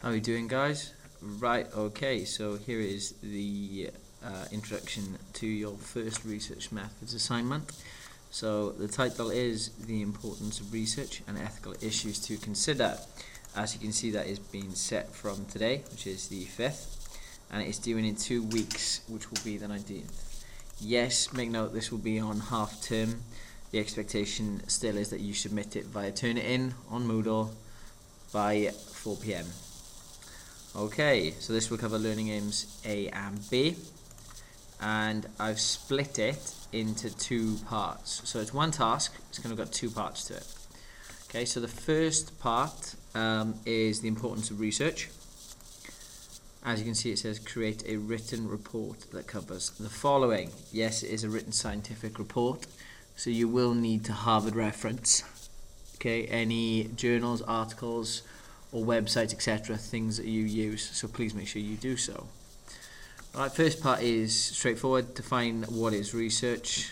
How are you doing, guys? Right, okay, so here is the introduction to your first research methods assignment. So the title is The Importance of Research and Ethical Issues to Consider. As you can see, that is being set from today, which is the 5th, and it's due in 2 weeks, which will be the 19th. Yes, make note, this will be on half term. The expectation still is that you submit it via Turnitin on Moodle by 4 p.m. Okay, so this will cover learning aims A and B, and I've split it into 2 parts. So it's one task, it's going to have got 2 parts to it. Okay, so the first part is the importance of research. As you can see, it says create a written report that covers the following. Yes, it is a written scientific report, so you will need to Harvard reference, okay, any journals, articles, or websites, etc., things that you use, so please make sure you do so. Alright, first part is straightforward, define what is research.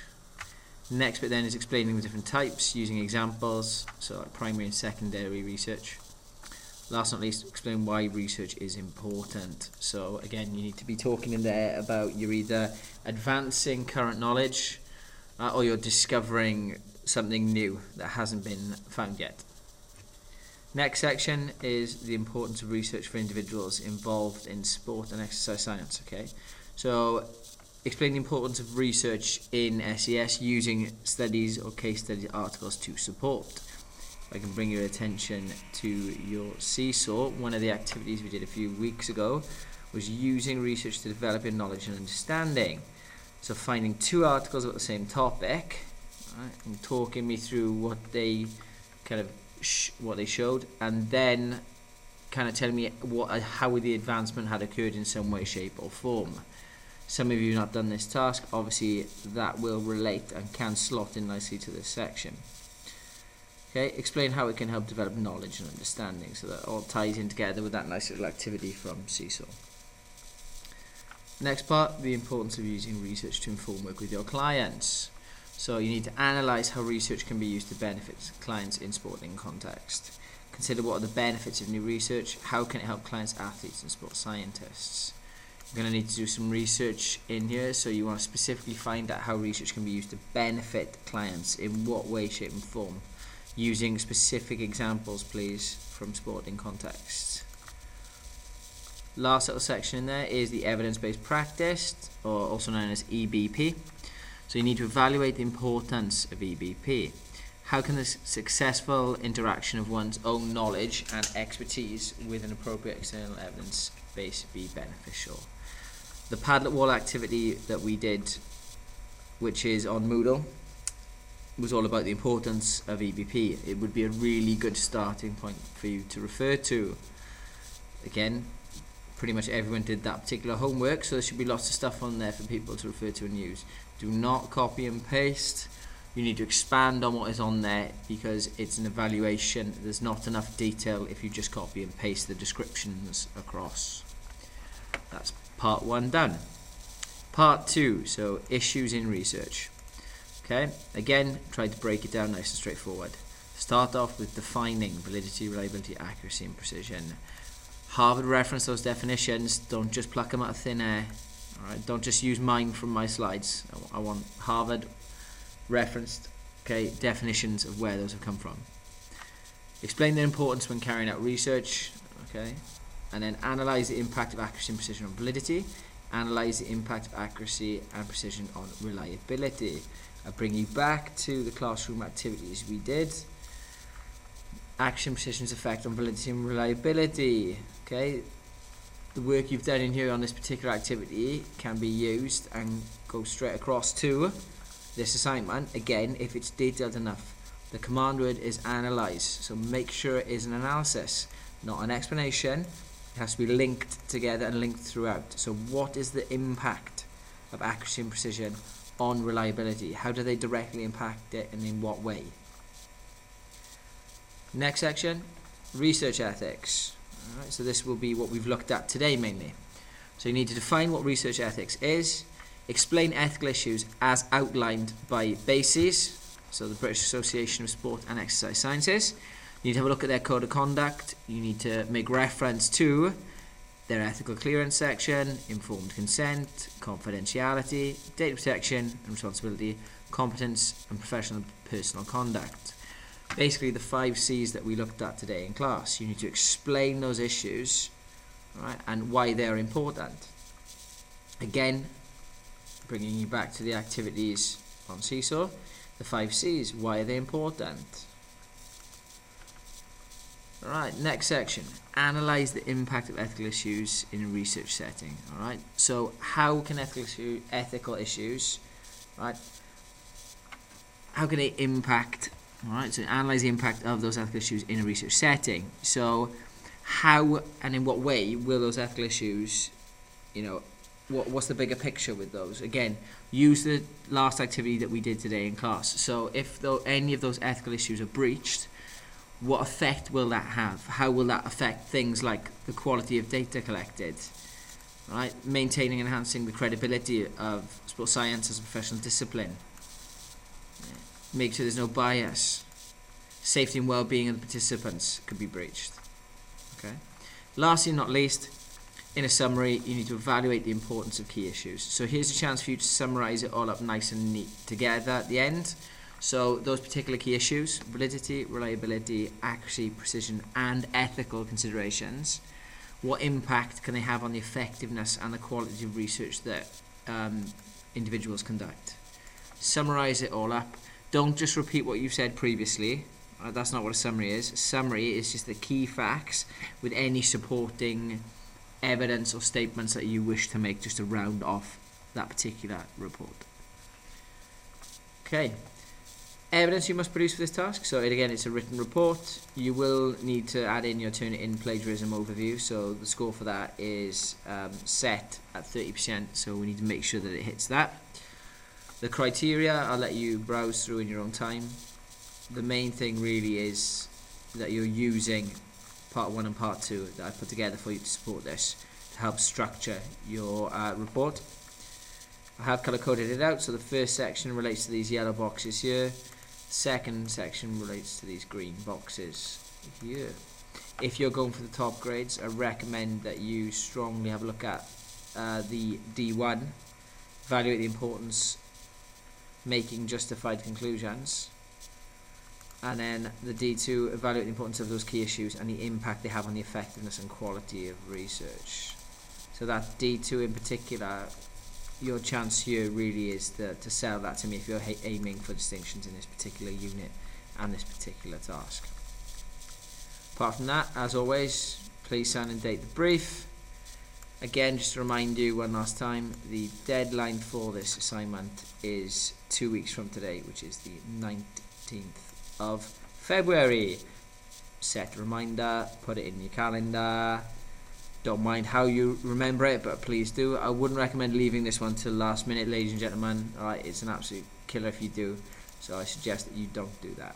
Next bit then is explaining the different types using examples, so like primary and secondary research. Last but not least, explain why research is important. So again, you need to be talking in there about you're either advancing current knowledge or you're discovering something new that hasn't been found yet. Next section is the importance of research for individuals involved in sport and exercise science. Okay, so explain the importance of research in SES using studies or case study articles to support. I can bring your attention to your Seesaw. One of the activities we did a few weeks ago was using research to develop your knowledge and understanding. So finding 2 articles about the same topic, right, and talking me through what they kind of what they showed, and then kind of telling me how the advancement had occurred in some way, shape or form. Some of you have not done this task, obviously that will relate and can slot in nicely to this section. Okay, explain how it can help develop knowledge and understanding, so that all ties in together with that nice little activity from Seesaw. Next part, the importance of using research to inform work with your clients. So you need to analyse how research can be used to benefit clients in sporting context. Consider what are the benefits of new research, how can it help clients, athletes and sports scientists. You're going to need to do some research in here, so you want to specifically find out how research can be used to benefit clients, in what way, shape and form, using specific examples please from sporting contexts. Last little section in there is the evidence-based practice, or also known as EBP. So you need to evaluate the importance of EBP. How can the successful interaction of one's own knowledge and expertise with an appropriate external evidence base be beneficial? The Padlet wall activity that we did, which is on Moodle, was all about the importance of EBP. It would be a really good starting point for you to refer to. Again, pretty much everyone did that particular homework, so there should be lots of stuff on there for people to refer to and use. Do not copy and paste. You need to expand on what is on there because it's an evaluation. There's not enough detail if you just copy and paste the descriptions across. That's part 1 done. Part 2, so issues in research. Okay, again, try to break it down nice and straightforward. Start off with defining validity, reliability, accuracy and precision. Harvard reference those definitions, don't just pluck them out of thin air. Alright, don't just use mine from my slides. I want Harvard referenced, okay, definitions of where those have come from. Explain their importance when carrying out research, okay, and then analyze the impact of accuracy and precision on validity. Analyze the impact of accuracy and precision on reliability. I bring you back to the classroom activities we did. Accuracy and precision's effect on validity and reliability. Okay, the work you've done in here on this particular activity can be used and go straight across to this assignment. Again, if it's detailed enough. The command word is analyze, so make sure it is an analysis, not an explanation. It has to be linked together and linked throughout. So what is the impact of accuracy and precision on reliability? How do they directly impact it and in what way? Next section, research ethics. Alright, so this will be what we've looked at today mainly. So you need to define what research ethics is, explain ethical issues as outlined by BASES, so the British Association of Sport and Exercise Sciences, You need to have a look at their code of conduct. You need to make reference to their ethical clearance section, informed consent, confidentiality, data protection and responsibility, competence and professional personal conduct. Basically the 5 C's that we looked at today in class. You need to explain those issues, right, and why they're important. Again, bringing you back to the activities on Seesaw, the 5 C's, why are they important? Alright, next section, analyse the impact of ethical issues in a research setting. Alright, so how can ethical issues, right, how can they impact, alright, so analyse the impact of those ethical issues in a research setting. So how and in what way will those ethical issues, what's the bigger picture with those? Again, use the last activity that we did today in class. So if any of those ethical issues are breached, what effect will that have? How will that affect things like the quality of data collected? Right? Maintaining and enhancing the credibility of sports science as a professional discipline. Make sure there's no bias. Safety and well-being of the participants could be breached. Okay. Lastly, not least, in a summary, you need to evaluate the importance of key issues. So here's a chance for you to summarize it all up nice and neat together at the end. So those particular key issues: validity, reliability, accuracy, precision, and ethical considerations. What impact can they have on the effectiveness and the quality of research that individuals conduct? Summarize it all up. Don't just repeat what you've said previously. That's not what a summary is. A summary is just the key facts with any supporting evidence or statements that you wish to make just to round off that particular report. Okay. Evidence you must produce for this task. So again, it's a written report. You will need to add in your Turnitin plagiarism overview. So the score for that is set at 30%. So we need to make sure that it hits that. The criteria, I'll let you browse through in your own time. The main thing really is that you're using part 1 and part 2 that I put together for you to support this, to help structure your report. I have color coded it out. So the first section relates to these yellow boxes here. Second section relates to these green boxes here. If you're going for the top grades, I recommend that you strongly have a look at the D1, evaluate the importance, making justified conclusions, and then the D2, evaluate the importance of those key issues and the impact they have on the effectiveness and quality of research. So that D2 in particular, your chance here really is to sell that to me if you're aiming for distinctions in this particular unit and this particular task. Apart from that, as always, please sign and date the brief. Again, just to remind you one last time, the deadline for this assignment is 2 weeks from today, which is the 19th of February. Set a reminder, put it in your calendar. Don't mind how you remember it, but please do. I wouldn't recommend leaving this one till last minute, ladies and gentlemen. Alright, it's an absolute killer if you do, so I suggest that you don't do that.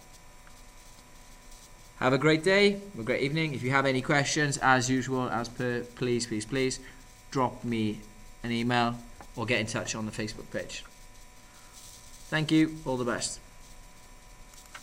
Have a great day, a great evening. If you have any questions, as usual, as per, please drop me an email or get in touch on the Facebook page. Thank you, all the best.